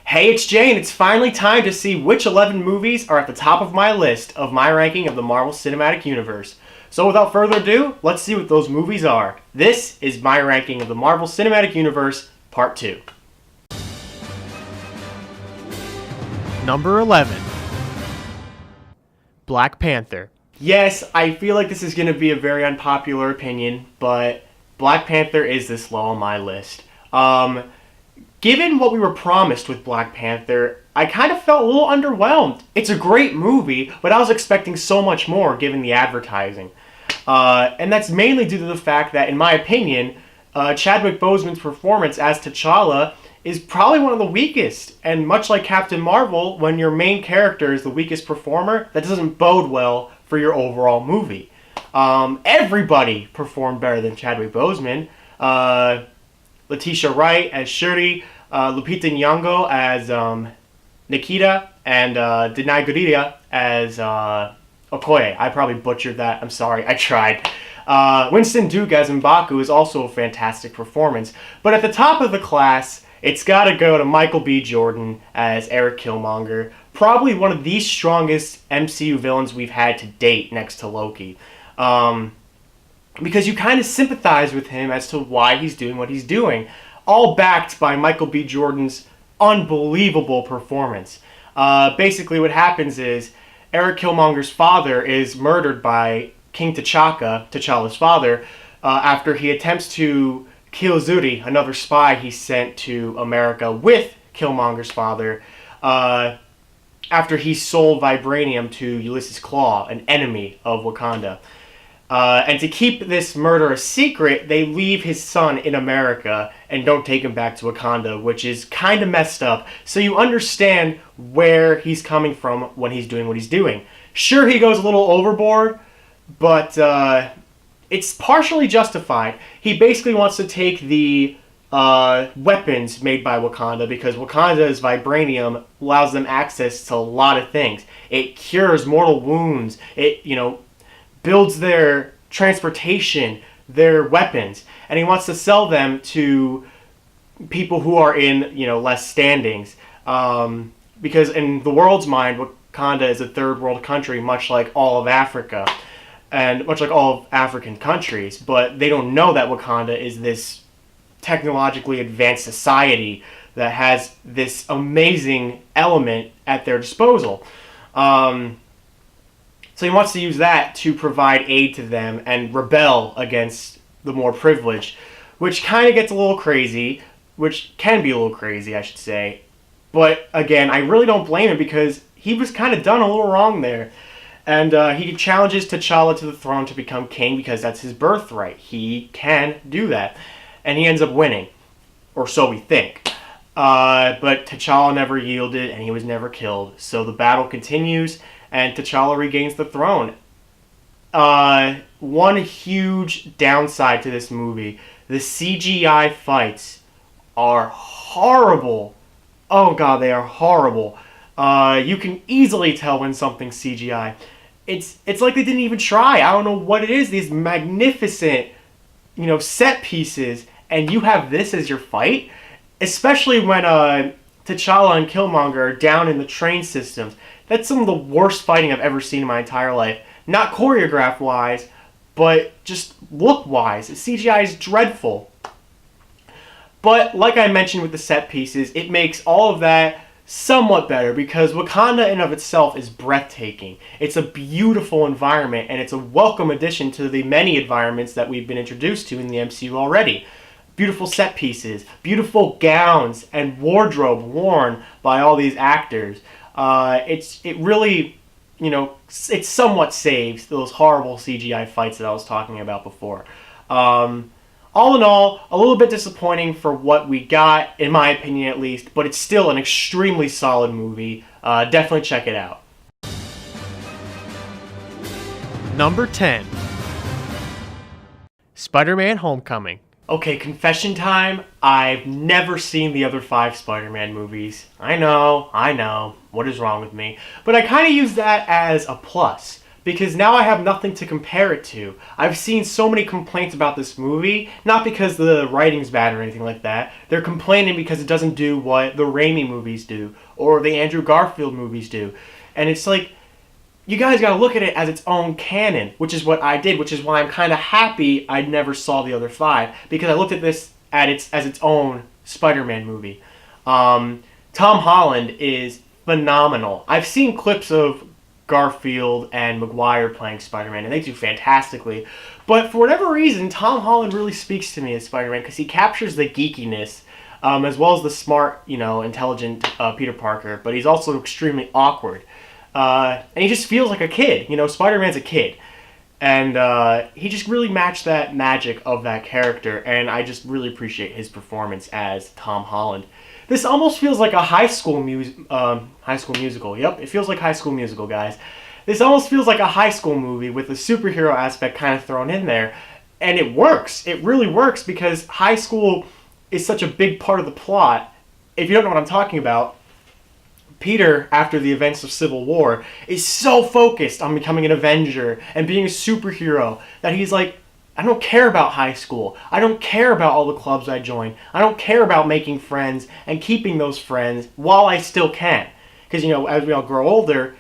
Hey, it's Jay, and it's finally time to see which 11 movies are at the top of my list of my ranking of the Marvel Cinematic Universe. So without further ado, let's see what those movies are. This is my ranking of the Marvel Cinematic Universe, Part 2. Number 11. Black Panther. Yes, I feel like this is going to be a very unpopular opinion, but Black Panther is this low on my list. Given what we were promised with Black Panther, I kind of felt a little underwhelmed. It's a great movie, but I was expecting so much more given the advertising. And that's mainly due to the fact that, in my opinion, Chadwick Boseman's performance as T'Challa is probably one of the weakest. And much like Captain Marvel, when your main character is the weakest performer, that doesn't bode well for your overall movie. Everybody performed better than Chadwick Boseman. Letitia Wright as Shuri, Lupita Nyong'o as Nikita, and Denai Gurira as Okoye. I probably butchered that. I'm sorry. I tried. Winston Duke as M'Baku is also a fantastic performance. But at the top of the class, it's got to go to Michael B. Jordan as Eric Killmonger. Probably one of the strongest MCU villains we've had to date next to Loki. Because you kind of sympathize with him as to why he's doing what he's doing, all backed by Michael B. Jordan's unbelievable performance. Basically what happens is Eric Killmonger's father is murdered by King T'Chaka, T'Challa's father, after he attempts to kill Zuri, another spy he sent to America with Killmonger's father, after he sold vibranium to Ulysses Klaue, an enemy of Wakanda. And to keep this murder a secret, they leave his son in America and don't take him back to Wakanda, which is kind of messed up. So you understand where he's coming from when he's doing what he's doing. Sure, he goes a little overboard, but it's partially justified. He basically wants to take the weapons made by Wakanda, because Wakanda's vibranium allows them access to a lot of things. It cures mortal wounds. It, builds their transportation, their weapons, and he wants to sell them to people who are in, less standings. Because in the world's mind, Wakanda is a third world country, much like all of Africa, and much like all of African countries, but they don't know that Wakanda is this technologically advanced society that has this amazing element at their disposal. So he wants to use that to provide aid to them and rebel against the more privileged, which kind of gets a little crazy, which can be a little crazy, I should say. But again, I really don't blame him, because he was kind of done a little wrong there. And he challenges T'Challa to the throne to become king, because that's his birthright. He can do that. And he ends up winning, or so we think. But T'Challa never yielded, and he was never killed. So the battle continues, and T'Challa regains the throne. One huge downside to this movie: the CGI fights are horrible. Oh god, they are horrible. You can easily tell when something's CGI. It's like they didn't even try. I don't know what it is. These magnificent, set pieces, and you have this as your fight? Especially when T'Challa and Killmonger are down in the train systems. That's some of the worst fighting I've ever seen in my entire life. Not choreograph-wise, but just look-wise. CGI is dreadful. But like I mentioned with the set pieces, it makes all of that somewhat better, because Wakanda in of itself is breathtaking. It's a beautiful environment, and it's a welcome addition to the many environments that we've been introduced to in the MCU already. Beautiful set pieces, beautiful gowns, and wardrobe worn by all these actors. It really, it somewhat saves those horrible CGI fights that I was talking about before. All in all, a little bit disappointing for what we got, in my opinion at least, but it's still an extremely solid movie. Definitely check it out. Number 10. Spider-Man Homecoming. Okay, confession time. I've never seen the other 5 Spider-Man movies. I know. What is wrong with me? But I kind of use that as a plus, because now I have nothing to compare it to. I've seen so many complaints about this movie, not because the writing's bad or anything like that. They're complaining because it doesn't do what the Raimi movies do or the Andrew Garfield movies do. And it's like, you guys gotta look at it as its own canon, which is what I did, which is why I'm kind of happy I never saw the other 5, because I looked at this as its own Spider-Man movie. Tom Holland is phenomenal. I've seen clips of Garfield and Maguire playing Spider-Man, and they do fantastically. But for whatever reason, Tom Holland really speaks to me as Spider-Man because he captures the geekiness as well as the smart, intelligent Peter Parker, but he's also extremely awkward. And he just feels like a kid. Spider-Man's a kid. And he just really matched that magic of that character, and I just really appreciate his performance as Tom Holland. This almost feels like a high school musical. Yep, it feels like High School Musical, guys. This almost feels like a high school movie with a superhero aspect kind of thrown in there. And it works. It really works because high school is such a big part of the plot. If you don't know what I'm talking about, Peter, after the events of Civil War, is so focused on becoming an Avenger and being a superhero that he's like, I don't care about high school. I don't care about all the clubs I join. I don't care about making friends and keeping those friends while I still can. Because, as we all grow older,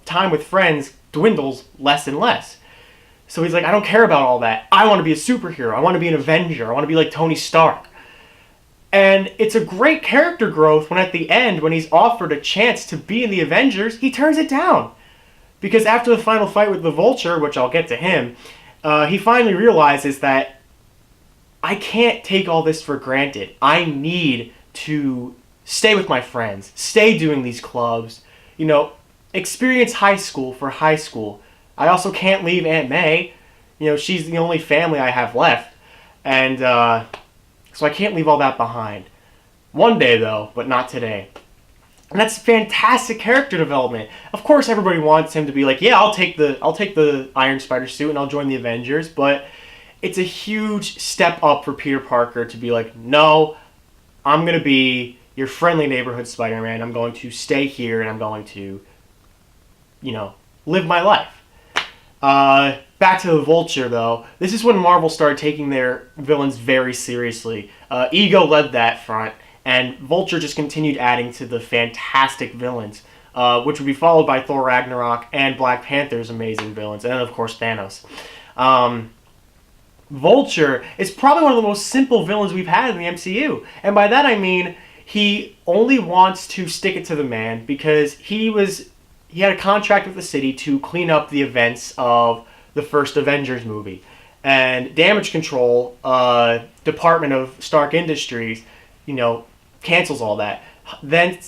time with friends dwindles less and less. So he's like, I don't care about all that. I want to be a superhero. I want to be an Avenger. I want to be like Tony Stark. And it's a great character growth when at the end, when he's offered a chance to be in the Avengers, he turns it down. Because after the final fight with the Vulture, which I'll get to him, he finally realizes that I can't take all this for granted. I need to stay with my friends, stay doing these clubs, experience high school for high school. I also can't leave Aunt May. She's the only family I have left. And so I can't leave all that behind. One day, though, but not today. And that's fantastic character development. Of course, everybody wants him to be like, yeah, I'll take the Iron Spider suit and I'll join the Avengers. But it's a huge step up for Peter Parker to be like, no, I'm going to be your friendly neighborhood Spider-Man. I'm going to stay here and I'm going to, live my life. Back to the Vulture, though. This is when Marvel started taking their villains very seriously. Ego led that front. And Vulture just continued adding to the fantastic villains, which would be followed by Thor Ragnarok and Black Panther's amazing villains, and then, of course, Thanos. Vulture is probably one of the most simple villains we've had in the MCU. And by that I mean he only wants to stick it to the man because he had a contract with the city to clean up the events of the first Avengers movie. And Damage Control, Department of Stark Industries, cancels all that. Then,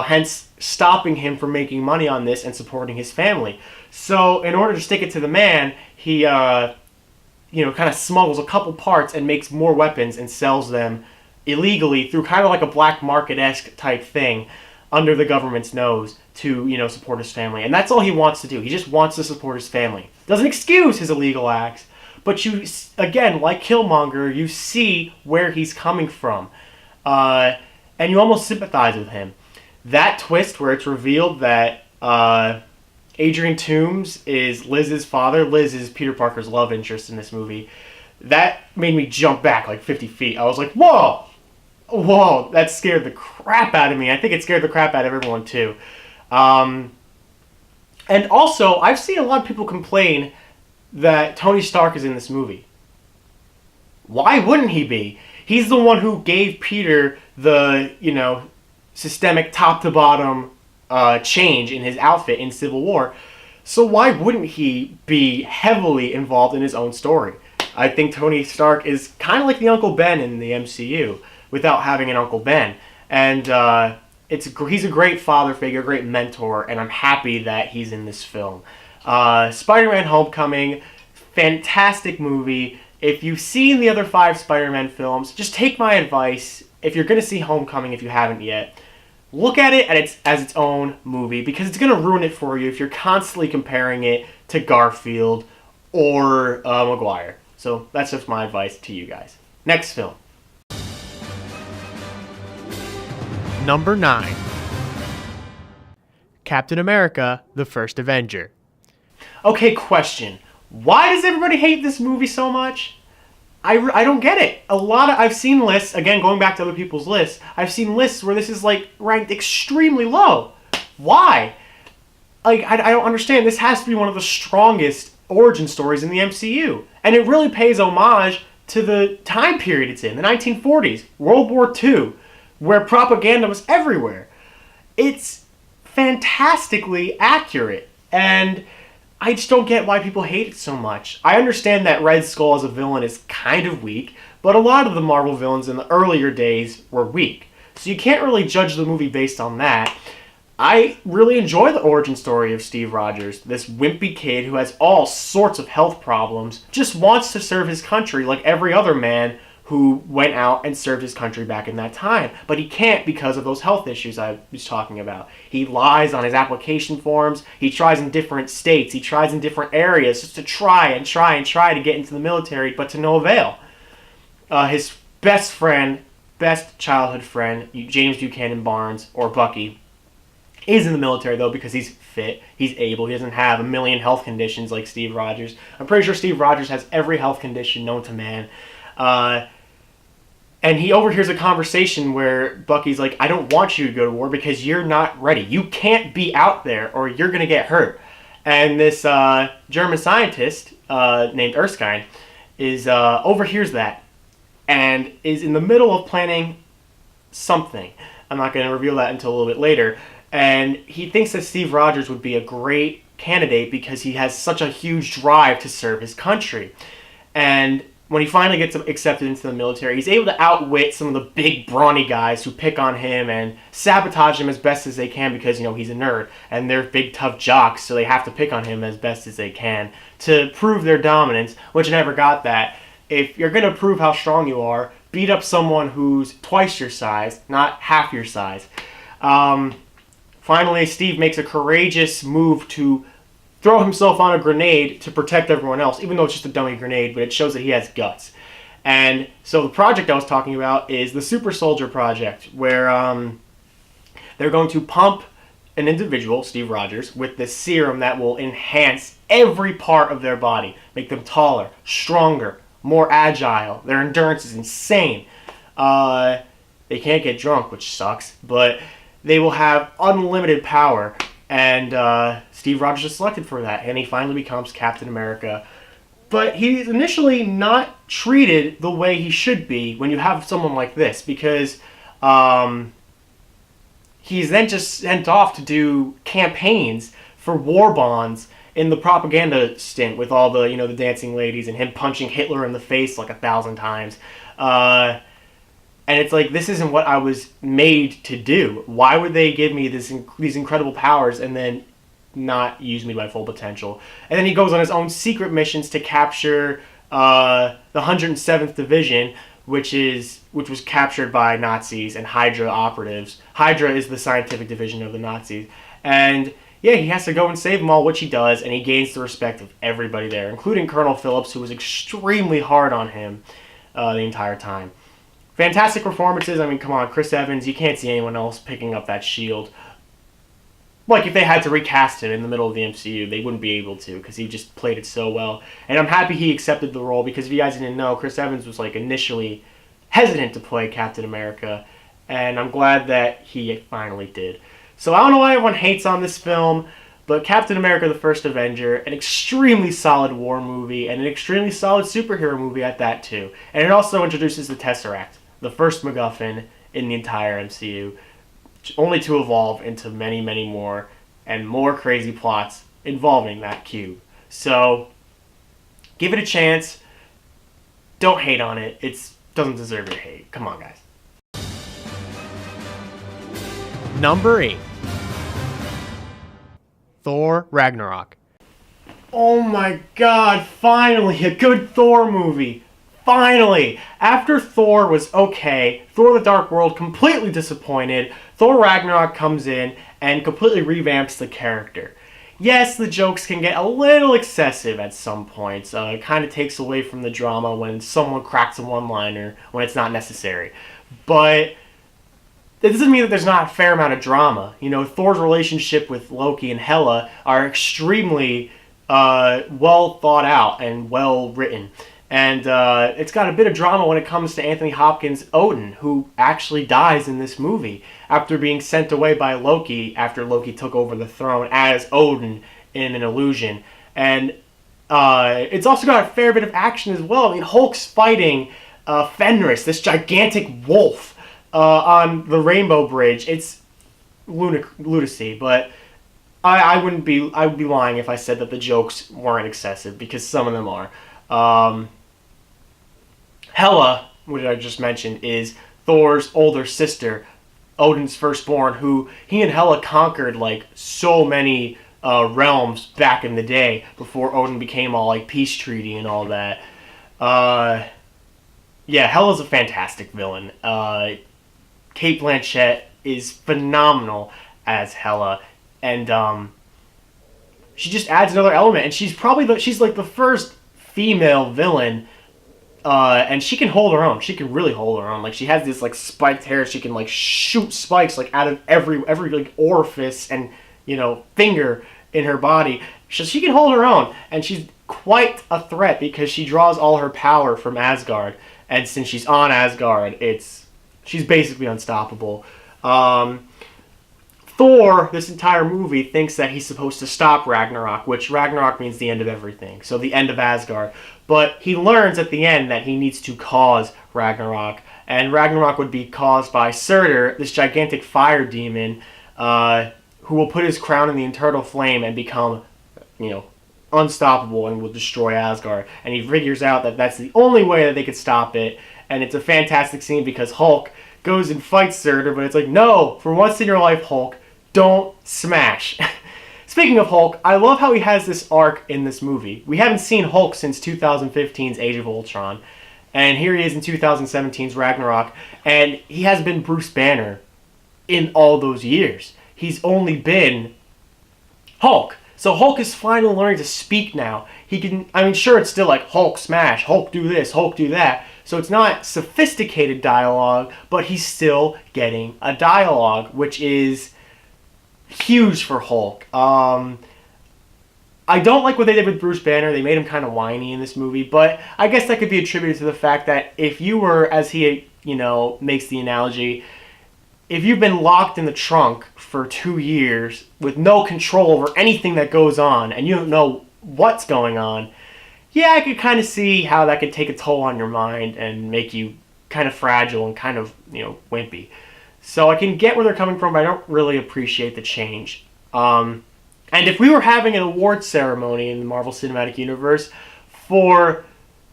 hence stopping him from making money on this and supporting his family. So, in order to stick it to the man, he, kind of smuggles a couple parts and makes more weapons and sells them illegally through kind of like a black market-esque type thing under the government's nose to, support his family. And that's all he wants to do. He just wants to support his family. Doesn't excuse his illegal acts, but you, again, like Killmonger, you see where he's coming from. And you almost sympathize with him. That twist where it's revealed that Adrian Toomes is Liz's father. Liz is Peter Parker's love interest in this movie. That made me jump back like 50 feet. I was like, whoa! Whoa! That scared the crap out of me. I think it scared the crap out of everyone too. And also, I've seen a lot of people complain that Tony Stark is in this movie. Why wouldn't he be? He's the one who gave Peter the, systemic top-to-bottom change in his outfit in Civil War. So why wouldn't he be heavily involved in his own story? I think Tony Stark is kind of like the Uncle Ben in the MCU without having an Uncle Ben. And he's a great father figure, great mentor, and I'm happy that he's in this film. Spider-Man Homecoming, fantastic movie. If you've seen the other 5 Spider-Man films, just take my advice. If you're going to see Homecoming, if you haven't yet, look at it as its own movie, because it's going to ruin it for you if you're constantly comparing it to Garfield or Maguire. So that's just my advice to you guys. Next film. Number 9. Captain America, the First Avenger. Okay, question. Why does everybody hate this movie so much? I don't get it. I've seen lists, again, going back to other people's lists, I've seen lists where this is like ranked extremely low. Why? Like, I don't understand. This has to be one of the strongest origin stories in the MCU. And it really pays homage to the time period it's in, the 1940s, World War II, where propaganda was everywhere. It's fantastically accurate, and I just don't get why people hate it so much. I understand that Red Skull as a villain is kind of weak, but a lot of the Marvel villains in the earlier days were weak. So you can't really judge the movie based on that. I really enjoy the origin story of Steve Rogers, this wimpy kid who has all sorts of health problems, just wants to serve his country like every other man who went out and served his country back in that time. But he can't because of those health issues I was talking about. He lies on his application forms, he tries in different states, he tries in different areas just to try to get into the military, but to no avail. His best childhood friend, James Buchanan Barnes, or Bucky, is in the military, though, because he's fit, he's able, he doesn't have a million health conditions like Steve Rogers. I'm pretty sure Steve Rogers has every health condition known to man. And he overhears a conversation where Bucky's like, I don't want you to go to war because you're not ready. You can't be out there or you're going to get hurt. And this German scientist named Erskine overhears that and is in the middle of planning something. I'm not going to reveal that until a little bit later. And he thinks that Steve Rogers would be a great candidate because he has such a huge drive to serve his country. And when he finally gets accepted into the military, he's able to outwit some of the big, brawny guys who pick on him and sabotage him as best as they can because, he's a nerd. And they're big, tough jocks, so they have to pick on him as best as they can to prove their dominance, which I never got that. If you're going to prove how strong you are, beat up someone who's twice your size, not half your size. Finally, Steve makes a courageous move to throw himself on a grenade to protect everyone else, even though it's just a dummy grenade, but it shows that he has guts. And so the project I was talking about is the Super Soldier Project, where they're going to pump an individual, Steve Rogers, with this serum that will enhance every part of their body, make them taller, stronger, more agile. Their endurance is insane. They can't get drunk, which sucks, but they will have unlimited power. And Steve Rogers is selected for that, and he finally becomes Captain America. But he's initially not treated the way he should be when you have someone like this, because he's then just sent off to do campaigns for war bonds in the propaganda stint with all the, the dancing ladies and him punching Hitler in the face like 1,000 times. And it's like, this isn't what I was made to do. Why would they give me these incredible powers and then not use me to my full potential? And then he goes on his own secret missions to capture the 107th Division, which was captured by Nazis and Hydra operatives. Hydra is the scientific division of the Nazis. And yeah, he has to go and save them all, which he does, and he gains the respect of everybody there, including Colonel Phillips, who was extremely hard on him the entire time. Fantastic performances. I mean, come on, Chris Evans, you can't see anyone else picking up that shield. Like, if they had to recast him in the middle of the MCU, they wouldn't be able to, because he just played it so well. And I'm happy he accepted the role, because if you guys didn't know, Chris Evans was, initially hesitant to play Captain America, and I'm glad that he finally did. So I don't know why everyone hates on this film, but Captain America the First Avenger, an extremely solid war movie, and an extremely solid superhero movie at that, too. And it also introduces the Tesseract, the first MacGuffin in the entire MCU, only to evolve into many, many more and more crazy plots involving that cube. So, give it a chance. Don't hate on it. It doesn't deserve your hate. Come on, guys. Number 8. Thor Ragnarok. Oh my god, finally, a good Thor movie. Finally! After Thor was okay, Thor the Dark World completely disappointed, Thor Ragnarok comes in and completely revamps the character. Yes, the jokes can get a little excessive at some points. It kind of takes away from the drama when someone cracks a one-liner when it's not necessary. But it doesn't mean that there's not a fair amount of drama. Thor's relationship with Loki and Hela are extremely well thought out and well written. And it's got a bit of drama when it comes to Anthony Hopkins' Odin, who actually dies in this movie after being sent away by Loki after Loki took over the throne as Odin in an illusion. And it's also got a fair bit of action as well. I mean, Hulk's fighting Fenris, this gigantic wolf, on the Rainbow Bridge. It's lunacy, but I would be lying if I said that the jokes weren't excessive, because some of them are. Hela, which I just mentioned, is Thor's older sister, Odin's firstborn, who he and Hela conquered like so many realms back in the day before Odin became all like peace treaty and all that. Yeah, Hela's a fantastic villain. Cate Blanchett is phenomenal as Hela, and she just adds another element. And she's like the first female villain. And she can hold her own. She can really hold her own. Like, she has this like spiked hair. She can like shoot spikes like out of every like orifice and finger in her body. So she can hold her own, and she's quite a threat because she draws all her power from Asgard. And since she's on Asgard, she's basically unstoppable. Thor, this entire movie, thinks that he's supposed to stop Ragnarok, which Ragnarok means the end of everything, so the end of Asgard. But he learns at the end that he needs to cause Ragnarok, and Ragnarok would be caused by Surtur, this gigantic fire demon, who will put his crown in the eternal flame and become, unstoppable and will destroy Asgard. And he figures out that that's the only way that they could stop it, and it's a fantastic scene because Hulk goes and fights Surtur, but it's like, no, for once in your life, Hulk, don't smash. Speaking of Hulk, I love how he has this arc in this movie. We haven't seen Hulk since 2015's Age of Ultron, and here he is in 2017's Ragnarok, and he has been Bruce Banner in all those years. He's only been Hulk. So Hulk is finally learning to speak now. Sure, it's still like Hulk smash, Hulk do this, Hulk do that. So it's not sophisticated dialogue, but he's still getting a dialogue, which is huge for Hulk. I don't like what they did with Bruce Banner. They made him kind of whiny in this movie, but I guess that could be attributed to the fact that if you were, as he, makes the analogy, if you've been locked in the trunk for 2 years with no control over anything that goes on and you don't know what's going on, yeah, I could kind of see how that could take a toll on your mind and make you kind of fragile and kind of, wimpy. So I can get where they're coming from, but I don't really appreciate the change. And if we were having an award ceremony in the Marvel Cinematic Universe for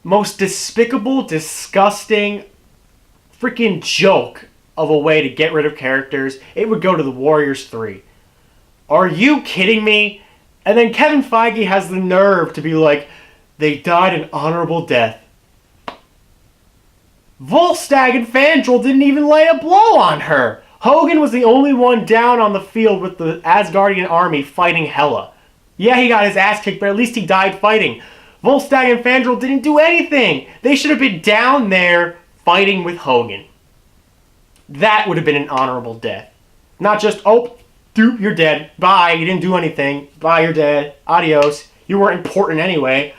most despicable, disgusting, freaking joke of a way to get rid of characters, it would go to the Warriors 3. Are you kidding me? And then Kevin Feige has the nerve to be like, they died an honorable death. Volstagg and Fandral didn't even lay a blow on her. Hogan was the only one down on the field with the Asgardian army fighting Hela. Yeah, he got his ass kicked, but at least he died fighting. Volstagg and Fandral didn't do anything. They should have been down there fighting with Hogan. That would have been an honorable death. Not just, doop, you're dead. Bye, you didn't do anything. Bye, you're dead. Adios. You weren't important anyway.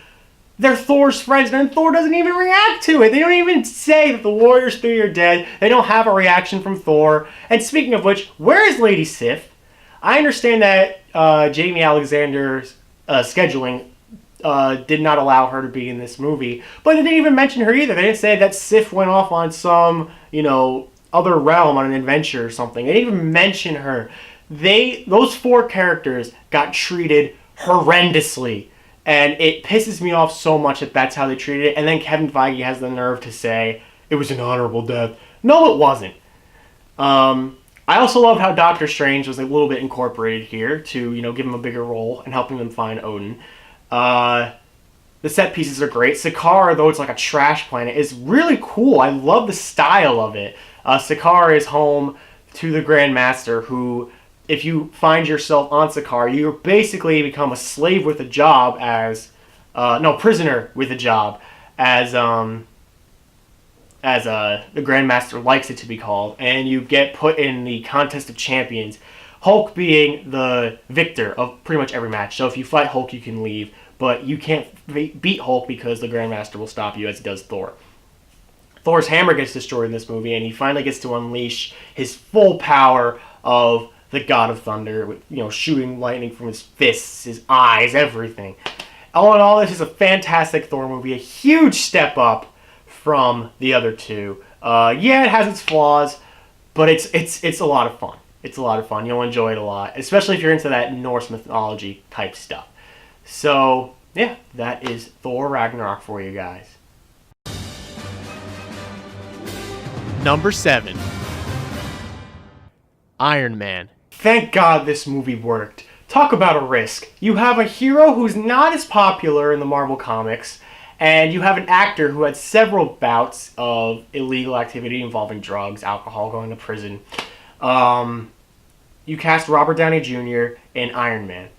They're Thor's friends, and Thor doesn't even react to it. They don't even say that the Warriors 3 are dead. They don't have a reaction from Thor. And speaking of which, where is Lady Sif? I understand that Jamie Alexander's scheduling did not allow her to be in this movie, but they didn't even mention her either. They didn't say that Sif went off on some, other realm on an adventure or something. They didn't even mention her. Those 4 characters got treated horrendously. And it pisses me off so much that that's how they treated it. And then Kevin Feige has the nerve to say, it was an honorable death. No, it wasn't. I also love how Doctor Strange was a little bit incorporated here to, give him a bigger role and helping them find Odin. The set pieces are great. Sakaar, though it's like a trash planet, is really cool. I love the style of it. Sakaar is home to the Grand Master, who, if you find yourself on Sakaar, you basically become a slave with a job prisoner with a job, as the Grand Master likes it to be called, and you get put in the Contest of Champions, Hulk being the victor of pretty much every match. So if you fight Hulk, you can leave, but you can't beat Hulk because the Grandmaster will stop you as he does Thor. Thor's hammer gets destroyed in this movie, and he finally gets to unleash his full power of the God of Thunder, with, shooting lightning from his fists, his eyes, everything. All in all, this is a fantastic Thor movie, a huge step up from the other two. Yeah, it has its flaws, but it's a lot of fun. It's a lot of fun. You'll enjoy it a lot, especially if you're into that Norse mythology type stuff. So, yeah, that is Thor Ragnarok for you guys. Number 7. Iron Man. Thank God this movie worked. Talk about a risk. You have a hero who's not as popular in the Marvel Comics, and you have an actor who had several bouts of illegal activity involving drugs, alcohol, going to prison. You cast Robert Downey Jr. in Iron Man.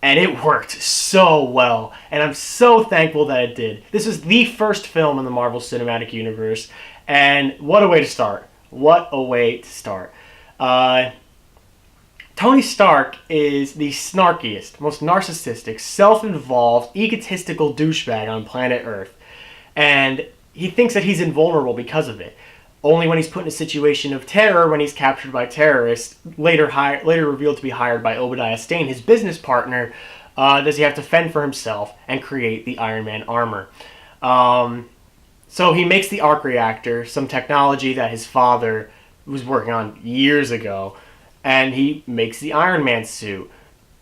And it worked so well. And I'm so thankful that it did. This is the first film in the Marvel Cinematic Universe. And what a way to start. What a way to start. Tony Stark is the snarkiest, most narcissistic, self-involved, egotistical douchebag on planet Earth. And he thinks that he's invulnerable because of it. Only when he's put in a situation of terror, when he's captured by terrorists, later revealed to be hired by Obadiah Stane, his business partner, does he have to fend for himself and create the Iron Man armor. So he makes the arc reactor, some technology that his father was working on years ago, and he makes the Iron Man suit,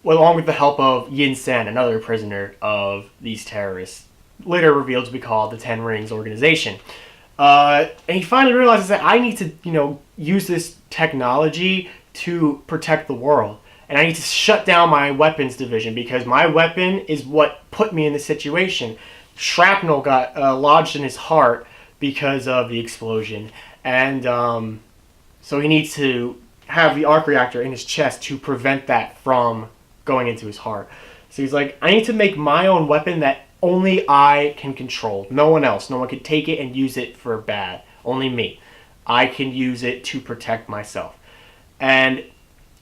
along with the help of Yin Sen, another prisoner of these terrorists, later revealed to be called the Ten Rings organization. And he finally realizes that I need to, use this technology to protect the world. And I need to shut down my weapons division because my weapon is what put me in this situation. Shrapnel got lodged in his heart because of the explosion. And so he needs to have the arc reactor in his chest to prevent that from going into his heart. So he's like, I need to make my own weapon that only I can control. No one else. No one can take it and use it for bad. Only me. I can use it to protect myself. And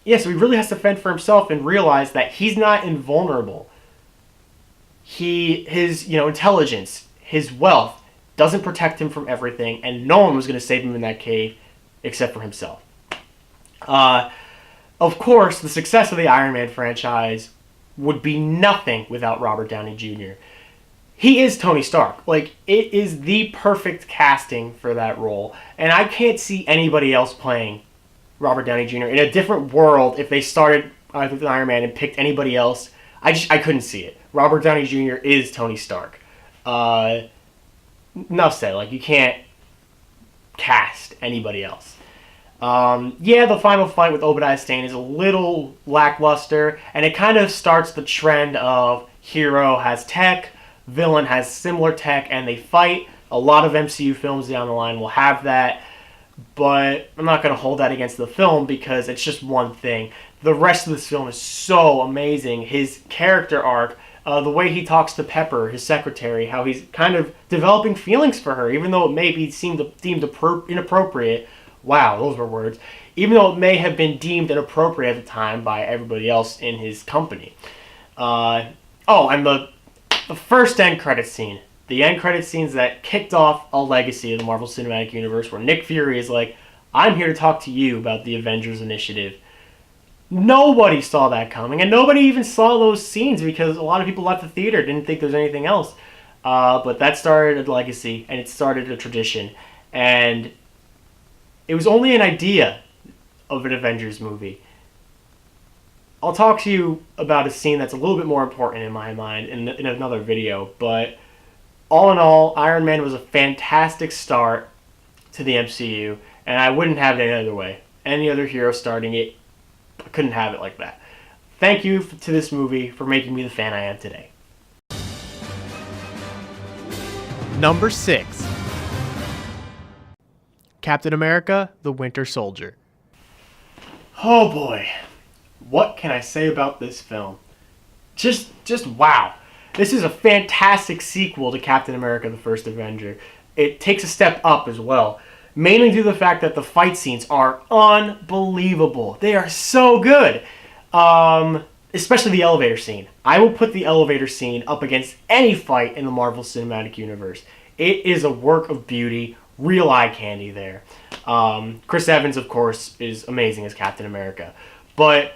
yeah, so he really has to fend for himself and realize that he's not invulnerable. His intelligence, his wealth doesn't protect him from everything, and no one was going to save him in that cave except for himself. Of course, the success of the Iron Man franchise would be nothing without Robert Downey Jr. He is Tony Stark. Like, it is the perfect casting for that role, and I can't see anybody else playing Robert Downey Jr. in a different world. If they started with Iron Man and picked anybody else, I couldn't see it. Robert Downey Jr. is Tony Stark. Enough said. Like, you can't cast anybody else. Yeah, the final fight with Obadiah Stane is a little lackluster, and it kind of starts the trend of hero has tech, villain has similar tech, and they fight. A lot of MCU films down the line will have that, but I'm not going to hold that against the film because it's just one thing. The rest of this film is so amazing. His character arc, the way he talks to Pepper, his secretary, how he's kind of developing feelings for her, even though it may be deemed inappropriate. Wow, those were words. Even though it may have been deemed inappropriate at the time by everybody else in his company. And the first end credit scene. The end credit scenes that kicked off a legacy of the Marvel Cinematic Universe where Nick Fury is like, I'm here to talk to you about the Avengers Initiative. Nobody saw that coming, and nobody even saw those scenes because a lot of people left the theater, didn't think there was anything else. But that started a legacy, and it started a tradition. And it was only an idea of an Avengers movie. I'll talk to you about a scene that's a little bit more important in my mind in another video, but all in all, Iron Man was a fantastic start to the MCU, and I wouldn't have it any other way. Any other hero starting it, I couldn't have it like that. Thank you to this movie for making me the fan I am today. Number 6. Captain America, the Winter Soldier. Oh boy. What can I say about this film? Just wow. This is a fantastic sequel to Captain America the First Avenger. It takes a step up as well. Mainly due to the fact that the fight scenes are unbelievable. They are so good. especially the elevator scene. I will put the elevator scene up against any fight in the Marvel Cinematic Universe. It is a work of beauty, real eye candy there. Chris Evans, of course, is amazing as Captain America. But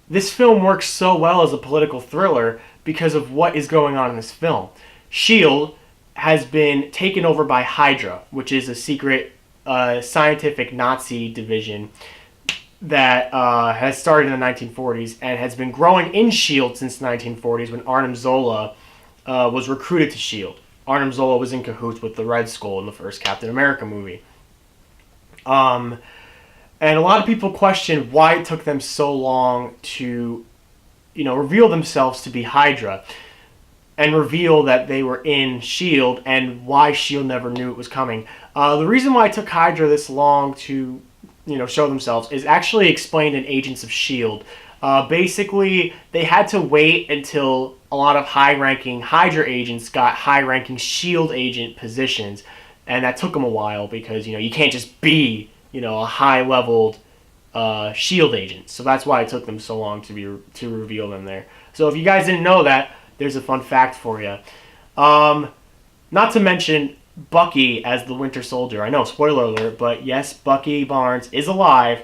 this film works so well as a political thriller because of what is going on in this film. S.H.I.E.L.D. has been taken over by Hydra, which is a secret scientific Nazi division that has started in the 1940s and has been growing in S.H.I.E.L.D. since the 1940s when Arnim Zola was recruited to S.H.I.E.L.D. Arnim Zola was in cahoots with the Red Skull in the first Captain America movie. And a lot of people question why it took them so long to, reveal themselves to be Hydra and reveal that they were in S.H.I.E.L.D. and why S.H.I.E.L.D. never knew it was coming. The reason why it took Hydra this long to, show themselves is actually explained in Agents of S.H.I.E.L.D. Basically, they had to wait until a lot of high-ranking Hydra agents got high-ranking S.H.I.E.L.D. agent positions, and that took them a while because, you can't just be, a high-leveled S.H.I.E.L.D. agent. So that's why it took them so long to reveal them there. So if you guys didn't know that, there's a fun fact for you. Not to mention Bucky as the Winter Soldier. I know, spoiler alert, but yes, Bucky Barnes is alive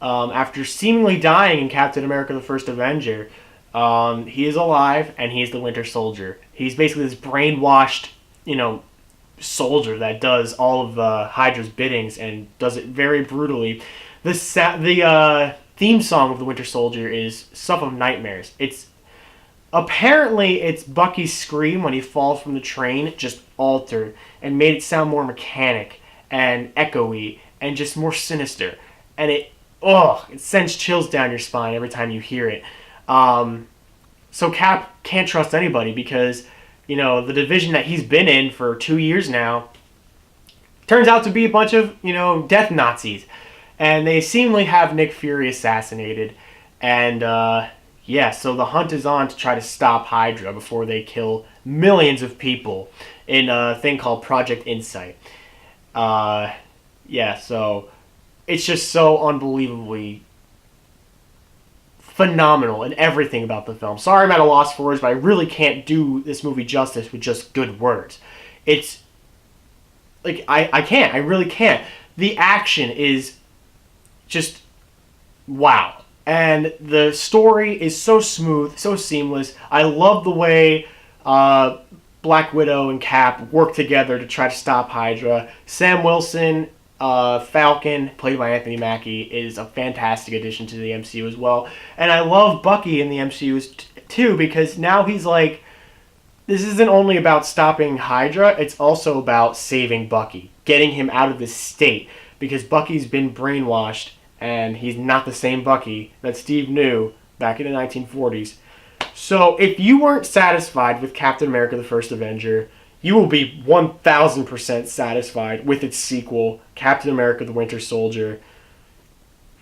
after seemingly dying in Captain America the First Avenger. He is alive, and he is the Winter Soldier. He's basically this brainwashed, soldier that does all of Hydra's biddings and does it very brutally. The theme song of the Winter Soldier is Stuff of Nightmares. Apparently, it's Bucky's scream when he falls from the train just altered and made it sound more mechanic and echoey and just more sinister. And it sends chills down your spine every time you hear it. So Cap can't trust anybody because, the division that he's been in for 2 years now turns out to be a bunch of, death Nazis. And they seemingly have Nick Fury assassinated. And, so the hunt is on to try to stop Hydra before they kill millions of people in a thing called Project Insight. So it's just so unbelievably phenomenal in everything about the film. Sorry I'm at a loss for words, but I really can't do this movie justice with just good words. It's like I really can't. The action is just wow. And the story is so smooth, so seamless. I love the way Black Widow and Cap work together to try to stop Hydra. Sam Wilson, Falcon, played by Anthony Mackie, is a fantastic addition to the MCU as well. And I love Bucky in the MCU too because now he's like, this isn't only about stopping Hydra, it's also about saving Bucky, getting him out of this state because Bucky's been brainwashed and he's not the same Bucky that Steve knew back in the 1940s. So if you weren't satisfied with Captain America the First Avenger, you will be 1,000% satisfied with its sequel, Captain America the Winter Soldier.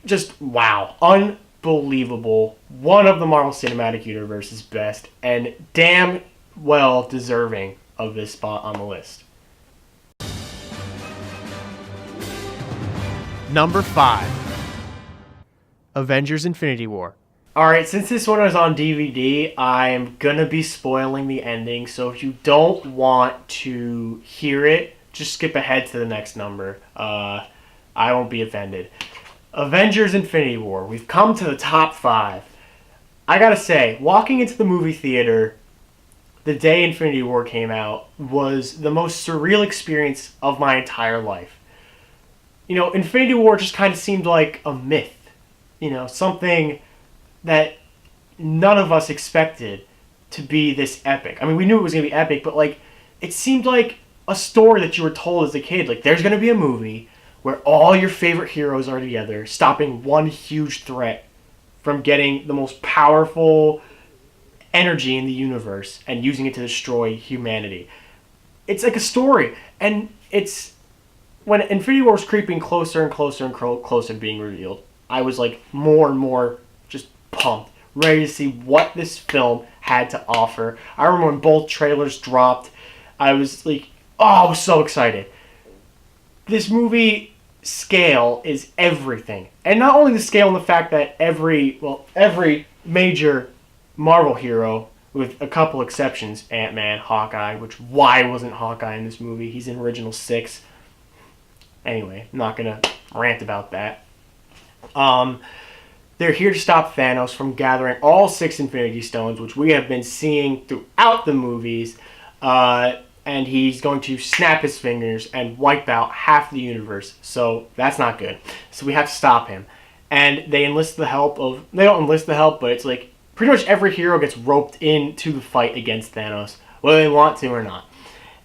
Just wow. Unbelievable. One of the Marvel Cinematic Universe's best, and damn well deserving of this spot on the list. Number 5. Avengers Infinity War. Alright, since this one was on DVD, I'm gonna be spoiling the ending, so if you don't want to hear it, just skip ahead to the next number. I won't be offended. Avengers Infinity War. We've come to the top 5. I gotta say, walking into the movie theater the day Infinity War came out was the most surreal experience of my entire life. Infinity War just kind of seemed like a myth. Something that none of us expected to be this epic. I mean, we knew it was going to be epic, but, it seemed like a story that you were told as a kid. There's going to be a movie where all your favorite heroes are together, stopping one huge threat from getting the most powerful energy in the universe and using it to destroy humanity. It's like a story, and it's... When Infinity War was creeping closer and closer and closer to being revealed, I was, more and more just pumped, ready to see what this film had to offer. I remember when both trailers dropped, I was so excited. This movie scale is everything. And not only the scale and the fact that every major Marvel hero, with a couple exceptions, Ant-Man, Hawkeye, which why wasn't Hawkeye in this movie? He's in original 6. Anyway, I'm not going to rant about that. They're here to stop Thanos from gathering all 6 Infinity Stones, which we have been seeing throughout the movies, and he's going to snap his fingers and wipe out half the universe. So that's not good. So we have to stop him. And they enlist the help of... They don't enlist the help, but it's like pretty much every hero gets roped into the fight against Thanos, whether they want to or not.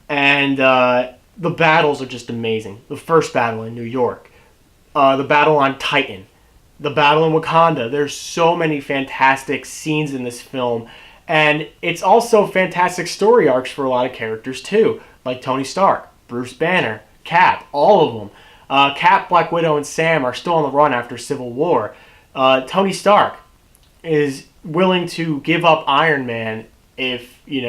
And the battles are just amazing. The first battle in New York. The battle on Titan. The battle in Wakanda. There's so many fantastic scenes in this film. And it's also fantastic story arcs for a lot of characters too. Like Tony Stark, Bruce Banner, Cap, all of them. Cap, Black Widow, and Sam are still on the run after Civil War. Tony Stark is willing to give up Iron Man if, he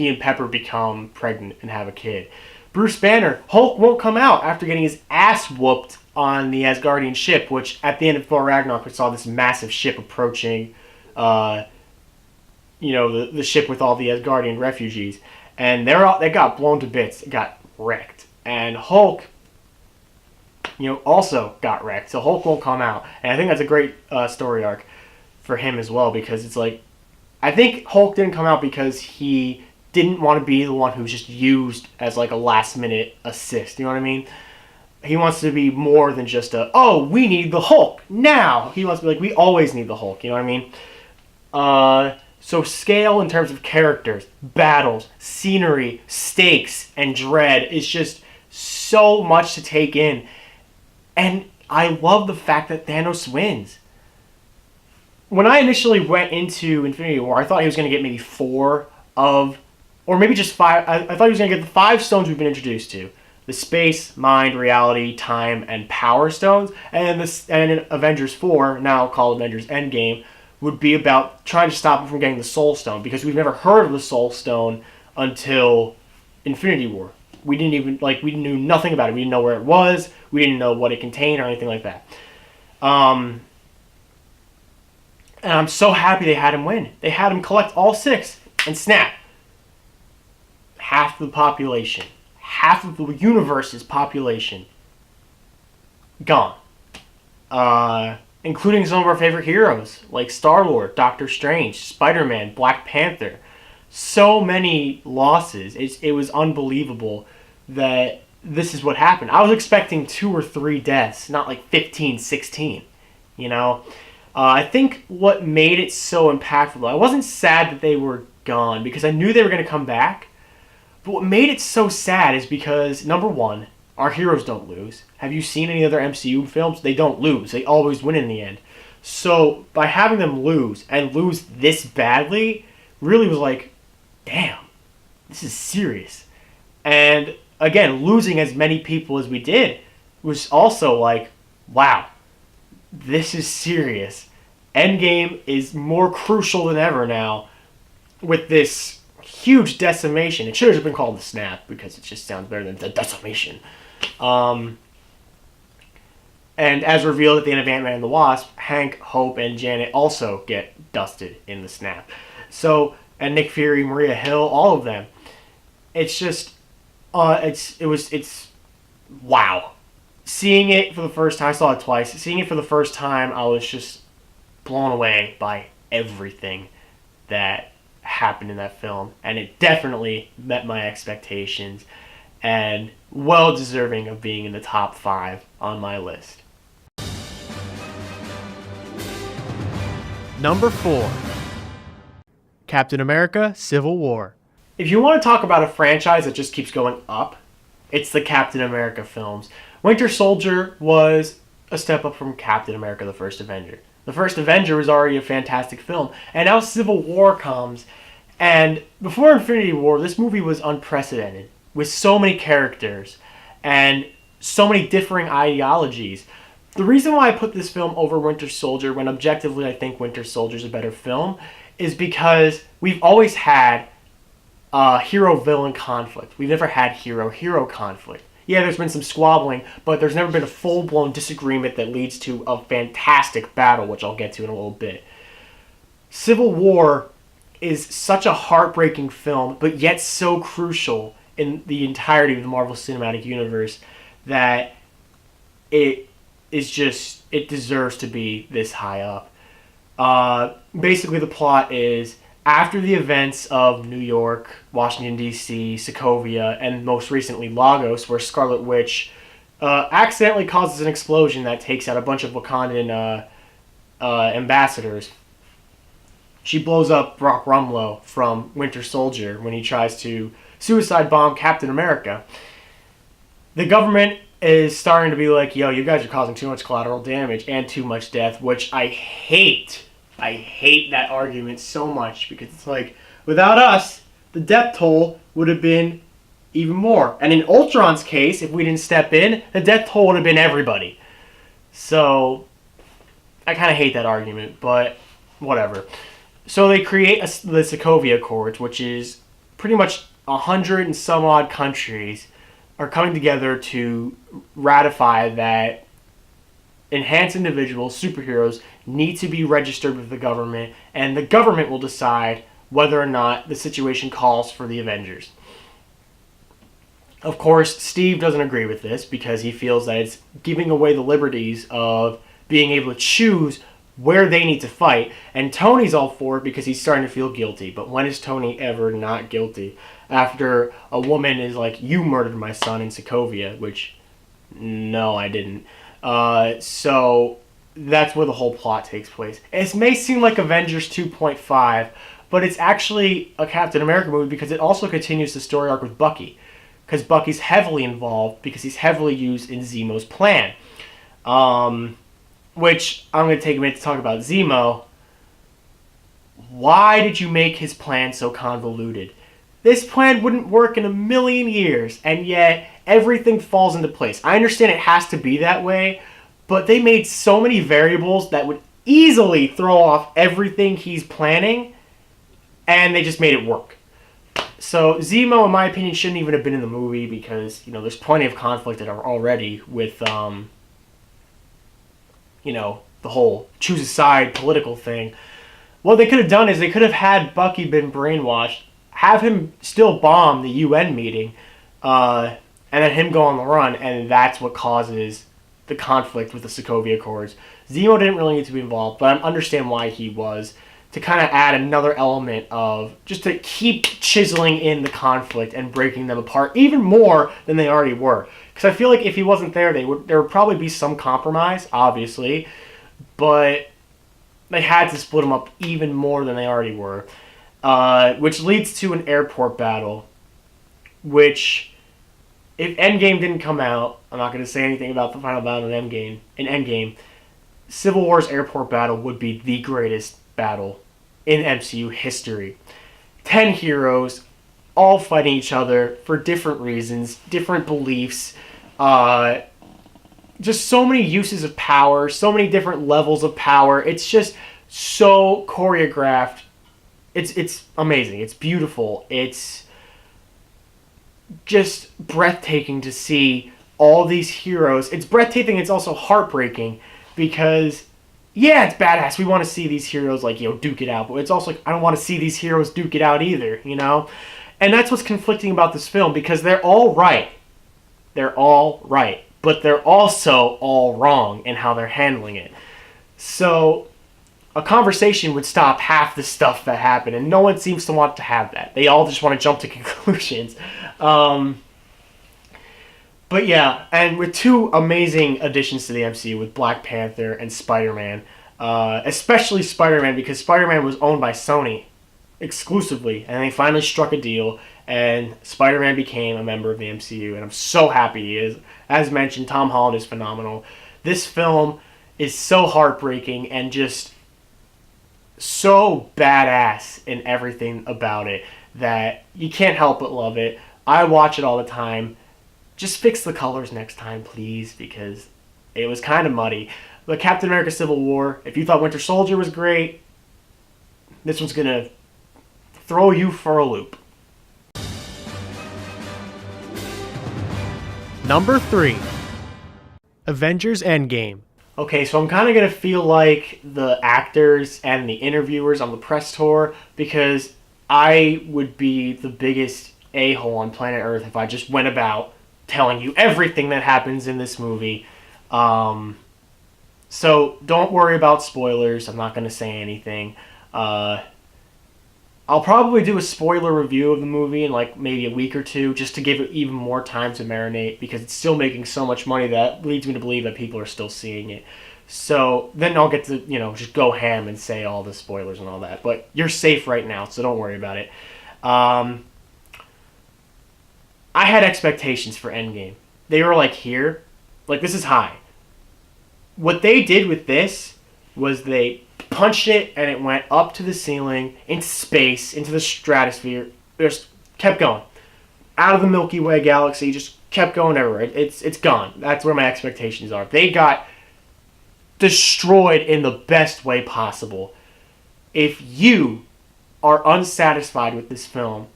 and Pepper become pregnant and have a kid. Bruce Banner, Hulk won't come out after getting his ass whooped on the Asgardian ship, which at the end of Thor Ragnarok we saw this massive ship approaching, the ship with all the Asgardian refugees. And they got blown to bits. It got wrecked. And Hulk, also got wrecked. So Hulk won't come out. And I think that's a great story arc for him as well, because it's like, I think Hulk didn't come out because he didn't want to be the one who's just used as like a last minute assist. You know what I mean? He wants to be more than just we need the Hulk now. He wants to be like, we always need the Hulk. You know what I mean? So scale in terms of characters, battles, scenery, stakes, and dread is just so much to take in. And I love the fact that Thanos wins. When I initially went into Infinity War, I thought he was going to get maybe 4 of, or maybe just 5. I thought he was going to get the 5 stones we've been introduced to. The space, mind, reality, time, and power stones. And in Avengers 4, now called Avengers Endgame, would be about trying to stop him from getting the Soul Stone, because we've never heard of the Soul Stone until Infinity War. We knew nothing about it. We didn't know where it was. We didn't know what it contained or anything like that. And I'm so happy they had him win. They had him collect all 6 and snap. Half the population. Half of the universe's population. Gone. Including some of our favorite heroes, like Star-Lord, Doctor Strange, Spider-Man, Black Panther. So many losses. It was unbelievable that this is what happened. I was expecting 2 or 3 deaths, not like 15, 16. I think what made it so impactful, I wasn't sad that they were gone, because I knew they were going to come back. But what made it so sad is because, number one, our heroes don't lose. Have you seen any other MCU films? They don't lose. They always win in the end. So by having them lose, and lose this badly, really was like, damn, this is serious. And again, losing as many people as we did was also like, wow, this is serious. Endgame is more crucial than ever now with this huge decimation. It should have been called the snap, because it just sounds better than the decimation. And as revealed at the end of Ant-Man and the Wasp, Hank, Hope, and Janet also get dusted in the snap. So, and Nick Fury, Maria Hill, all of them. It's just, it's wow. Seeing it for the first time, I saw it twice. Seeing it for the first time, I was just blown away by everything that happened in that film. And it definitely met my expectations, and well deserving of being in the top 5 on my list. Number 4. Captain America: Civil War. If you want to talk about a franchise that just keeps going up, it's the Captain America films. Winter Soldier was a step up from Captain America: The First Avenger. The First Avenger was already a fantastic film, and now Civil War comes. And before Infinity War, this movie was unprecedented, with so many characters and so many differing ideologies. The reason why I put this film over Winter Soldier, when objectively I think Winter Soldier is a better film, is because we've always had hero-villain conflict. We've never had hero-hero conflict. Yeah, there's been some squabbling, but there's never been a full-blown disagreement that leads to a fantastic battle, which I'll get to in a little bit. Civil War is such a heartbreaking film, but yet so crucial in the entirety of the Marvel Cinematic Universe that it deserves to be this high up. Basically, the plot is after the events of New York, Washington, D.C., Sokovia, and most recently Lagos, where Scarlet Witch accidentally causes an explosion that takes out a bunch of Wakandan ambassadors. She blows up Brock Rumlow from Winter Soldier when he tries to suicide bomb Captain America. The government is starting to be like, yo, you guys are causing too much collateral damage and too much death, which I hate. I hate that argument so much because it's like, without us, the death toll would have been even more. And in Ultron's case, if we didn't step in, the death toll would have been everybody. So, I kind of hate that argument, but whatever. So they create the Sokovia Accords, which is pretty much 100 and some odd countries are coming together to ratify that enhanced individuals, superheroes, need to be registered with the government, and the government will decide whether or not the situation calls for the Avengers. Of course, Steve doesn't agree with this because he feels that it's giving away the liberties of being able to choose where they need to fight, and Tony's all for it because he's starting to feel guilty. But when is Tony ever not guilty? After a woman is like, you murdered my son in Sokovia, which, no, I didn't. So that's where the whole plot takes place. It may seem like Avengers 2.5, but it's actually a Captain America movie because it also continues the story arc with Bucky. Because Bucky's heavily involved because he's heavily used in Zemo's plan. Which, I'm going to take a minute to talk about Zemo. Why did you make his plan so convoluted? This plan wouldn't work in a million years, and yet everything falls into place. I understand it has to be that way, but they made so many variables that would easily throw off everything he's planning, and they just made it work. So Zemo, in my opinion, shouldn't even have been in the movie because, there's plenty of conflict already with, the whole choose a side political thing. What they could have done is they could have had Bucky been brainwashed, have him still bomb the UN meeting, and then him go on the run, and that's what causes the conflict with the Sokovia Accords. Zemo didn't really need to be involved, but I understand why he was, to kind of add another element of, just to keep chiseling in the conflict and breaking them apart even more than they already were. Because I feel like if he wasn't there, there would probably be some compromise, obviously, but they had to split them up even more than they already were. Which leads to an airport battle, which, if Endgame didn't come out, I'm not going to say anything about the final battle in Endgame, Civil War's airport battle would be the greatest battle in MCU history. 10 heroes, all fighting each other for different reasons, different beliefs, just so many uses of power, so many different levels of power. It's just so choreographed. It's amazing. It's beautiful. It's just breathtaking to see all these heroes. It's breathtaking. It's also heartbreaking because, yeah, it's badass. We want to see these heroes duke it out, but it's also like, I don't want to see these heroes duke it out either, And that's what's conflicting about this film because they're all right. They're all right, but they're also all wrong in how they're handling it. So a conversation would stop half the stuff that happened, and no one seems to want to have that. They all just want to jump to conclusions. But yeah, and with two amazing additions to the MCU with Black Panther and Spider-Man, especially Spider-Man because Spider-Man was owned by Sony exclusively, and they finally struck a deal, and Spider-Man became a member of the MCU, and I'm so happy he is. As mentioned, Tom Holland is phenomenal. This film is so heartbreaking and just so badass in everything about it that you can't help but love it. I watch it all the time. Just fix the colors next time, please, because it was kind of muddy. But Captain America Civil War, if you thought Winter Soldier was great, this one's going to throw you for a loop. Number 3. Avengers Endgame. Okay, so I'm kind of going to feel like the actors and the interviewers on the press tour because I would be the biggest a-hole on planet Earth if I just went about telling you everything that happens in this movie. So don't worry about spoilers. I'm not going to say anything. I'll probably do a spoiler review of the movie in like maybe a week or two just to give it even more time to marinate because it's still making so much money that leads me to believe that people are still seeing it. So then I'll get to, just go ham and say all the spoilers and all that. But you're safe right now, so don't worry about it. I had expectations for Endgame. They were like here. Like this is high. What they did with this was they punched it and it went up to the ceiling, into space, into the stratosphere. Just kept going. Out of the Milky Way galaxy, just kept going everywhere. It's gone. That's where my expectations are. They got destroyed in the best way possible. If you are unsatisfied with this film,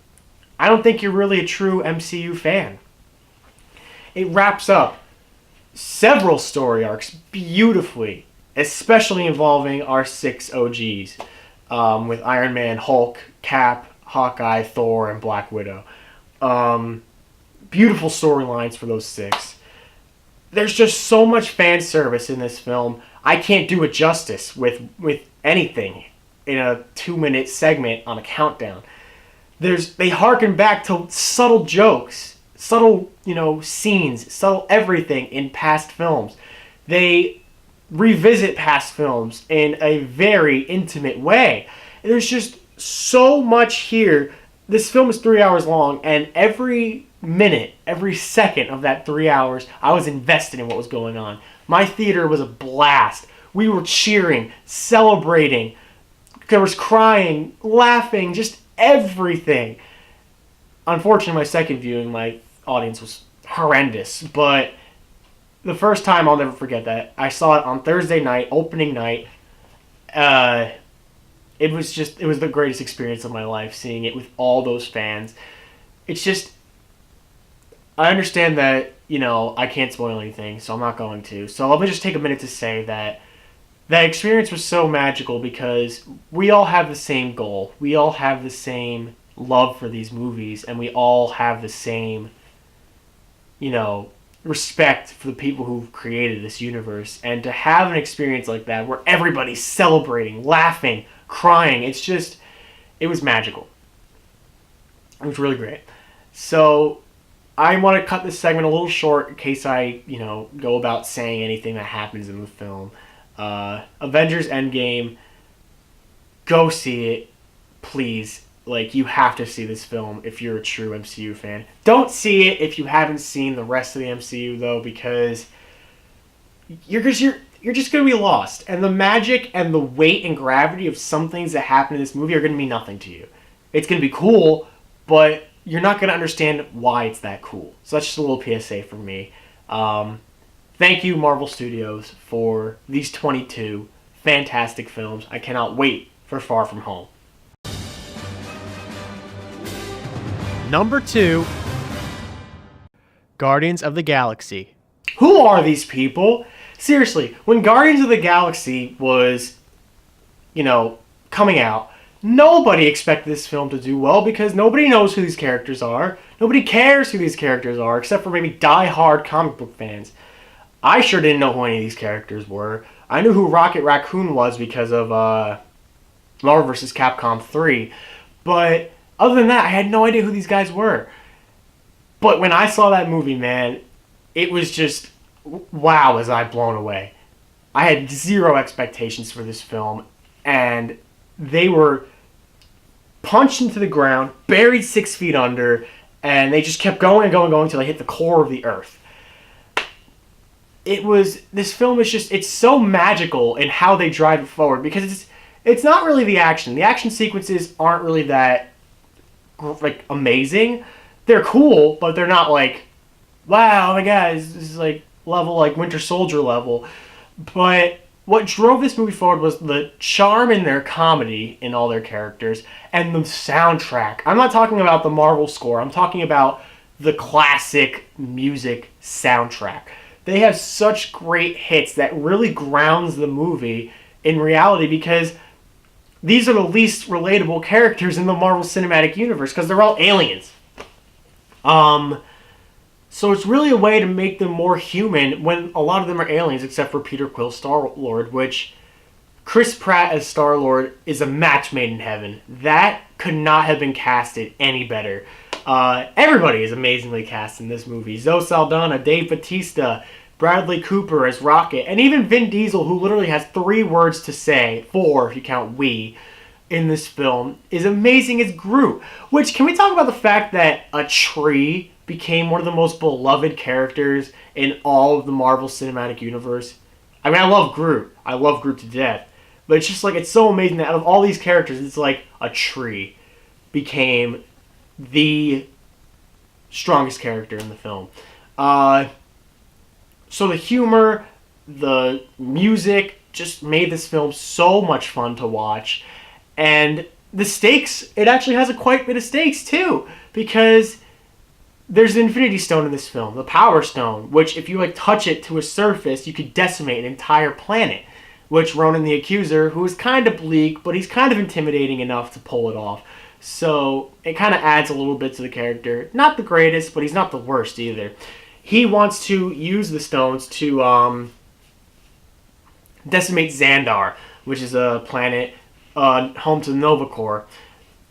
I don't think you're really a true MCU fan. It wraps up several story arcs beautifully, especially involving our 6 OGs, with Iron Man, Hulk, Cap, Hawkeye, Thor, and Black Widow. Beautiful storylines for those 6. There's just so much fan service in this film. I can't do it justice with anything in a 2-minute segment on a countdown. They harken back to subtle jokes, subtle, scenes, subtle everything in past films. They revisit past films in a very intimate way. There's just so much here. This film is 3 hours long, and every minute, every second of that 3 hours, I was invested in what was going on. My theater was a blast. We were cheering, celebrating. There was crying, laughing, just everything. Unfortunately, my second viewing, my audience was horrendous, but the first time, I'll never forget that. I saw it on Thursday night, opening night. It was the greatest experience of my life, seeing it with all those fans. It's just, I understand that, I can't spoil anything, so I'm not going to. So let me just take a minute to say that experience was so magical because we all have the same goal. We all have the same love for these movies, and we all have the same, respect for the people who've created this universe. And to have an experience like that where everybody's celebrating, laughing, crying, it was magical. It was really great. So I want to cut this segment a little short in case I, go about saying anything that happens in the film. Avengers Endgame, go see it, please. Like, you have to see this film if you're a true MCU fan. Don't see it if you haven't seen the rest of the MCU, though, because you're just going to be lost. And the magic and the weight and gravity of some things that happen in this movie are going to mean nothing to you. It's going to be cool, but you're not going to understand why it's that cool. So that's just a little PSA from me. Thank you, Marvel Studios, for these 22 fantastic films. I cannot wait for Far From Home. Number 2, Guardians of the Galaxy. Who are these people? Seriously, when Guardians of the Galaxy was, coming out, nobody expected this film to do well because nobody knows who these characters are. Nobody cares who these characters are, except for maybe die-hard comic book fans. I sure didn't know who any of these characters were. I knew who Rocket Raccoon was because of Marvel vs. Capcom 3, but other than that, I had no idea who these guys were. But when I saw that movie, man, it was just, wow, was I blown away. I had zero expectations for this film, and they were punched into the ground, buried 6 feet under, and they just kept going and going and going until they hit the core of the earth. This film is just, it's so magical in how they drive it forward because it's not really the action. The action sequences aren't really that amazing. They're cool, but they're not like, wow, oh my god, this is level Winter Soldier level. But what drove this movie forward was the charm in their comedy in all their characters and the soundtrack. I'm not talking about the Marvel score. I'm talking about the classic music soundtrack. they have such great hits that really grounds the movie in reality, because these are the least relatable characters in the Marvel Cinematic Universe because they're all aliens. So it's really a way to make them more human when a lot of them are aliens, except for Peter Quill's Star-Lord, which Chris Pratt as Star-Lord is a match made in heaven. That could not have been casted any better. Everybody is amazingly cast in this movie. Zoe Saldana, Dave Bautista, Bradley Cooper as Rocket, and even Vin Diesel, who literally has 3 words to say, 4 if you count we, in this film, is amazing as Groot. Which, can we talk about the fact that a tree became one of the most beloved characters in all of the Marvel Cinematic Universe? I mean, I love Groot. I love Groot to death. But it's just like, it's so amazing that out of all these characters, it's like a tree became the strongest character in the film. So the humor, the music just made this film so much fun to watch. And the stakes, it actually has quite a bit of stakes too, because there's an Infinity Stone in this film, the Power Stone, which if you like touch it to a surface, you could decimate an entire planet. Which Ronan the Accuser, who is kind of bleak, but he's kind of intimidating enough to pull it off. So it kind of adds a little bit to the character. Not the greatest, but he's not the worst either. He wants to use the stones to decimate Xandar, which is a planet home to Nova Corps.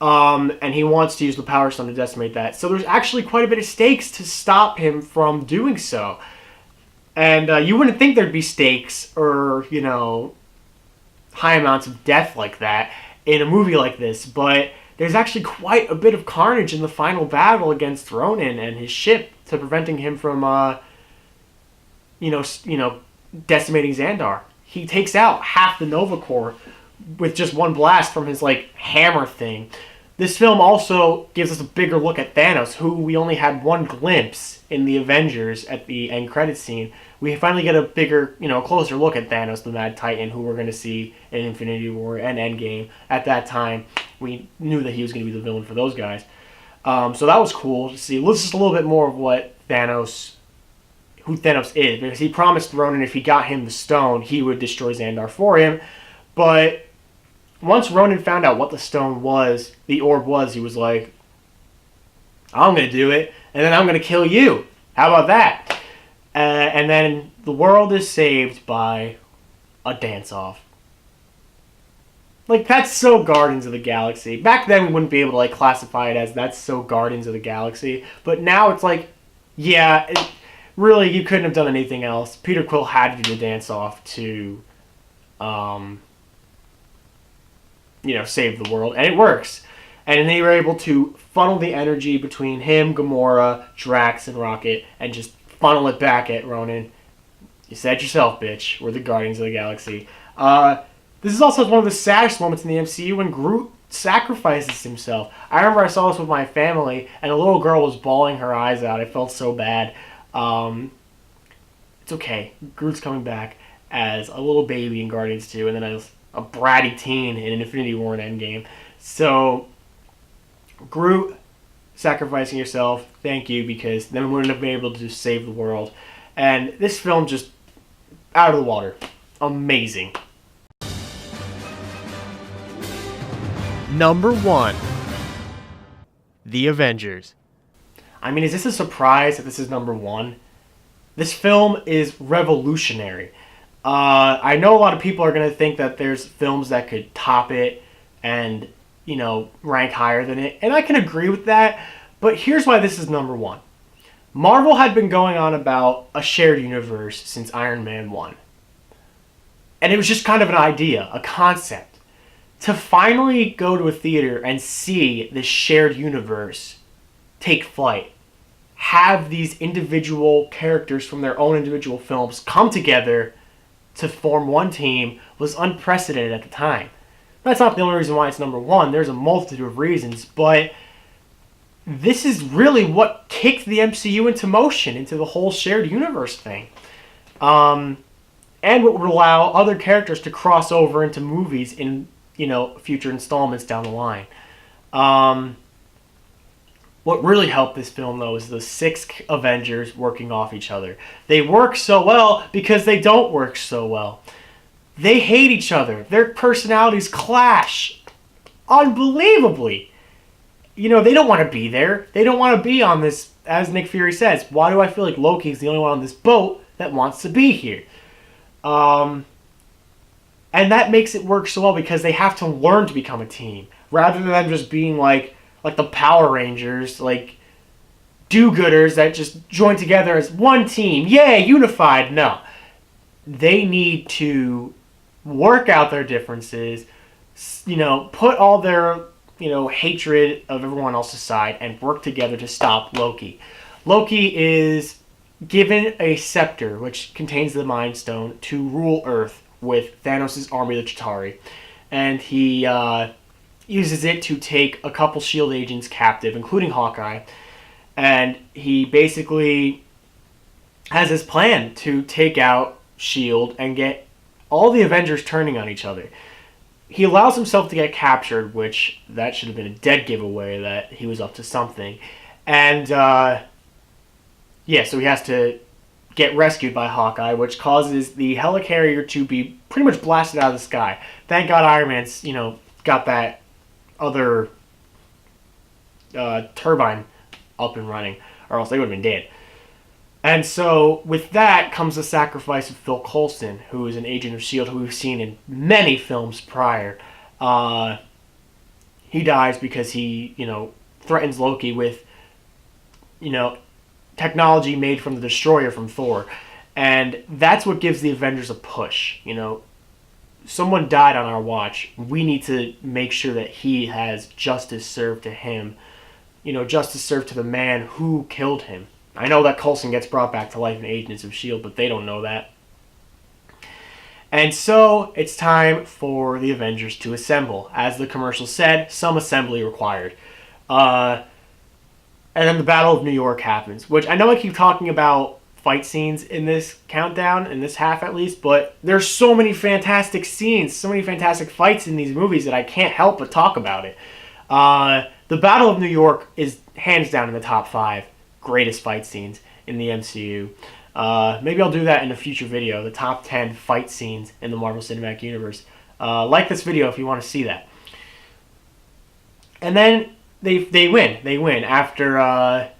And he wants to use the Power Stone to decimate that. So there's actually quite a bit of stakes to stop him from doing so. And you wouldn't think there'd be stakes or, high amounts of death like that in a movie like this. But there's actually quite a bit of carnage in the final battle against Ronan and his ship to preventing him from, decimating Xandar. He takes out half the Nova Corps with just one blast from his, hammer thing. This film also gives us a bigger look at Thanos, who we only had one glimpse in the Avengers at the end credits scene. We finally get a bigger, closer look at Thanos, the Mad Titan, who we're going to see in Infinity War and Endgame. At that time, we knew that he was going to be the villain for those guys. So that was cool to see. Let's just a little bit more of who Thanos is, because he promised Ronan if he got him the stone, he would destroy Xandar for him. But once Ronan found out what the stone was, the orb was, he was like, I'm going to do it, and then I'm going to kill you. How about that? And then the world is saved by a dance-off. That's so Guardians of the Galaxy. Back then, we wouldn't be able to, classify it as that's so Guardians of the Galaxy. But now it's really, you couldn't have done anything else. Peter Quill had to do the dance-off to, save the world. And it works. And they were able to funnel the energy between him, Gamora, Drax, and Rocket, and just funnel it back at Ronan. You said yourself, bitch. We're the Guardians of the Galaxy. This is also one of the saddest moments in the MCU when Groot sacrifices himself. I remember I saw this with my family, and a little girl was bawling her eyes out. I felt so bad. It's okay. Groot's coming back as a little baby in Guardians 2, and then as a bratty teen in Infinity War and Endgame. So, Groot, sacrificing yourself, thank you, because then we wouldn't have been able to save the world. And this film just, out of the water. Amazing. Number 1. The Avengers. I mean, is this a surprise that this is number 1? This film is revolutionary. I know a lot of people are going to think that there's films that could top it and, rank higher than it. And I can agree with that. But here's why this is number 1. Marvel had been going on about a shared universe since Iron Man 1. And it was just kind of an idea, a concept. To finally go to a theater and see this shared universe take flight, have these individual characters from their own individual films come together to form one team was unprecedented at the time. That's not the only reason why it's number 1. There's a multitude of reasons, but this is really what kicked the MCU into motion, into the whole shared universe thing. And what would allow other characters to cross over into movies in, future installments down the line. What really helped this film, though, is the six Avengers working off each other. They work so well because they don't work so well. They hate each other. Their personalities clash unbelievably. You know, they don't want to be there. They don't want to be on this, as Nick Fury says. Why do I feel like Loki's the only one on this boat that wants to be here? And that makes it work so well because they have to learn to become a team. Rather than them just being like the Power Rangers, like do-gooders that just join together as one team. Yeah, unified. No. They need to work out their differences, you know, put all their, you know, hatred of everyone else aside and work together to stop Loki. Loki is given a scepter, which contains the Mind Stone, to rule Earth with Thanos' army, the Chitauri. And he uses it to take a couple S.H.I.E.L.D. agents captive, including Hawkeye. And he basically has his plan to take out S.H.I.E.L.D. and get all the Avengers turning on each other. He allows himself to get captured, which that should have been a dead giveaway that he was up to something. And, so he has to get rescued by Hawkeye, which causes the helicarrier to be pretty much blasted out of the sky. Thank God Iron Man's, you know, got that other turbine up and running, or else they would have been dead. And so, with that comes the sacrifice of Phil Coulson, who is an agent of S.H.I.E.L.D. who we've seen in many films prior. He dies because he, you know, threatens Loki with, you know, technology made from the Destroyer from Thor. And that's what gives the Avengers a push. You know, someone died on our watch. We need to make sure that he has justice served to him. You know, justice served to the man who killed him. I know that Coulson gets brought back to life in Agents of S.H.I.E.L.D., but they don't know that. And so, it's time for the Avengers to assemble. As the commercial said, some assembly required. And then the Battle of New York happens, which I know I keep talking about fight scenes in this countdown, in this half at least, but there's so many fantastic scenes, so many fantastic fights in these movies that I can't help but talk about it. The Battle of New York is hands down in the top 5 greatest fight scenes in the MCU. Maybe I'll do that in a future video, the top 10 fight scenes in the Marvel Cinematic Universe. Like this video if you want to see that. And then they win after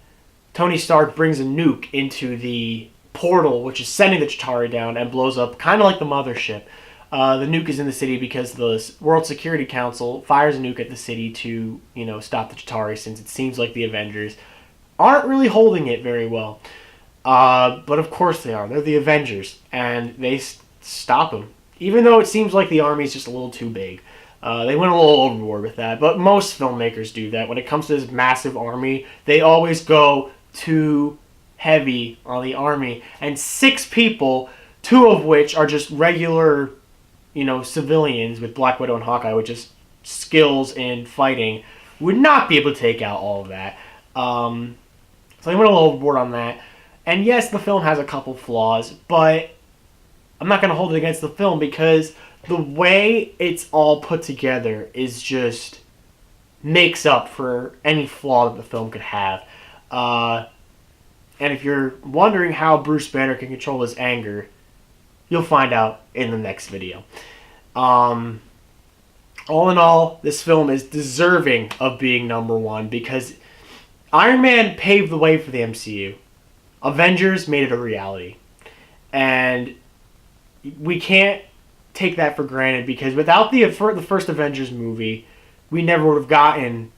Tony Stark brings a nuke into the portal, which is sending the Chitauri down, and blows up kind of like the mothership. The nuke is in the city because the World Security Council fires a nuke at the city to, you know, stop the Chitauri, since it seems like the Avengers aren't really holding it very well. But of course they are. They're the Avengers, and they stop them. Even though it seems like the army's just a little too big. They went a little overboard with that, but most filmmakers do that. When it comes to this massive army, they always go too heavy on the army. And 6 people, 2 of which are just regular, you know, civilians with Black Widow and Hawkeye with just skills in fighting, would not be able to take out all of that. So they went a little overboard on that. And yes, the film has a couple flaws, but I'm not going to hold it against the film because the way it's all put together is just makes up for any flaw that the film could have. And if you're wondering how Bruce Banner can control his anger, you'll find out in the next video. All in all, this film is deserving of being number 1 because Iron Man paved the way for the MCU. Avengers made it a reality. And we can't take that for granted because without the first Avengers movie, we never would have gotten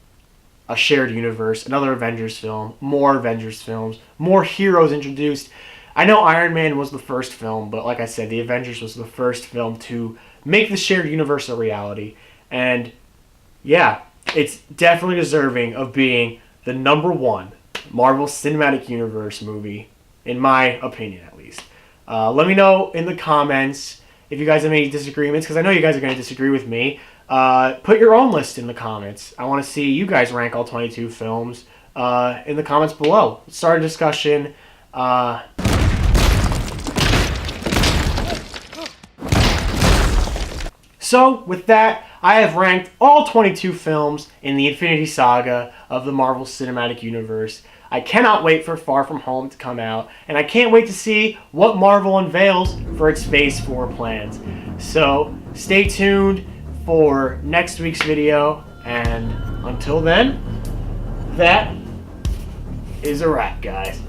a shared universe, another Avengers film, more Avengers films, more heroes introduced. I know Iron Man was the first film, but like I said, the Avengers was the first film to make the shared universe a reality. And yeah, it's definitely deserving of being the number 1 Marvel Cinematic Universe movie, in my opinion at least. Let me know in the comments if you guys have any disagreements, because I know you guys are going to disagree with me. Put your own list in the comments. I want to see you guys rank all 22 films in the comments below. Let's start a discussion. So, with that, I have ranked all 22 films in the Infinity Saga of the Marvel Cinematic Universe. I cannot wait for Far From Home to come out, and I can't wait to see what Marvel unveils for its Phase 4 plans. So, stay tuned for next week's video, and until then, that is a wrap, guys.